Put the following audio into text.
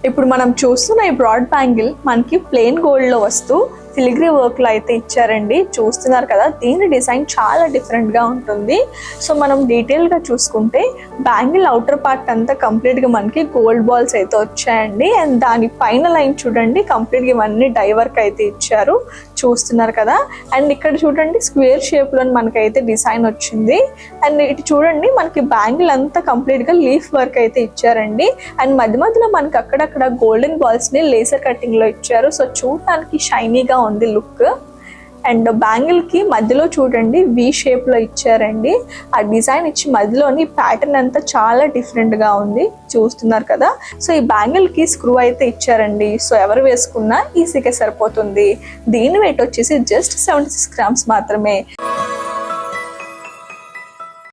ఇప్పుడు మనం చూస్తున్న ఈ బ్రాడ్ బ్యాంగిల్ మనకి ప్లెయిన్ గోల్డ్ లో వస్తూ ఫిలిగ్రీ వర్క్ లో అయితే ఇచ్చారండి. చూస్తున్నారు కదా, దీని డిజైన్ చాలా డిఫరెంట్ గా ఉంటుంది. సో మనం డీటెయిల్ గా చూసుకుంటే బ్యాంగిల్ అవుటర్ పార్ట్ అంతా కంప్లీట్ గా మనకి గోల్డ్ బాల్స్ అయితే వచ్చాయండి. అండ్ దాని పైన లైన్ చూడండి, కంప్లీట్ గా ఇవన్నీ డై వర్క్ అయితే ఇచ్చారు. చూస్తున్నారు కదా, అండ్ ఇక్కడ చూడండి స్క్వేర్ షేప్ లో మనకైతే డిజైన్ వచ్చింది. అండ్ ఇటు చూడండి మనకి బ్యాంగిల్ అంతా కంప్లీట్ గా లీఫ్ వర్క్ అయితే ఇచ్చారండి. అండ్ మధ్య మధ్యలో మనకి అక్కడక్కడ గోల్డెన్ బాల్స్ ని లేజర్ కటింగ్ లో ఇచ్చారు. సో చూడటానికి షైనీగా ఉంది లుక్. అండ్ బ్యాంగిల్ కి మధ్యలో చూడండి వి షేప్ లో ఇచ్చారండి. ఆ డిజైన్ ఇచ్చి మధ్యలోని ప్యాటర్న్ అంతా చాలా డిఫరెంట్ గా ఉంది. చూస్తున్నారు కదా, సో ఈ బ్యాంగిల్ కి స్క్రూ అయితే ఇచ్చారండి. సో ఎవరు వేసుకున్నా ఈజీగా సరిపోతుంది. దీని వెయిట్ వచ్చేసి జస్ట్ 76 grams మాత్రమే.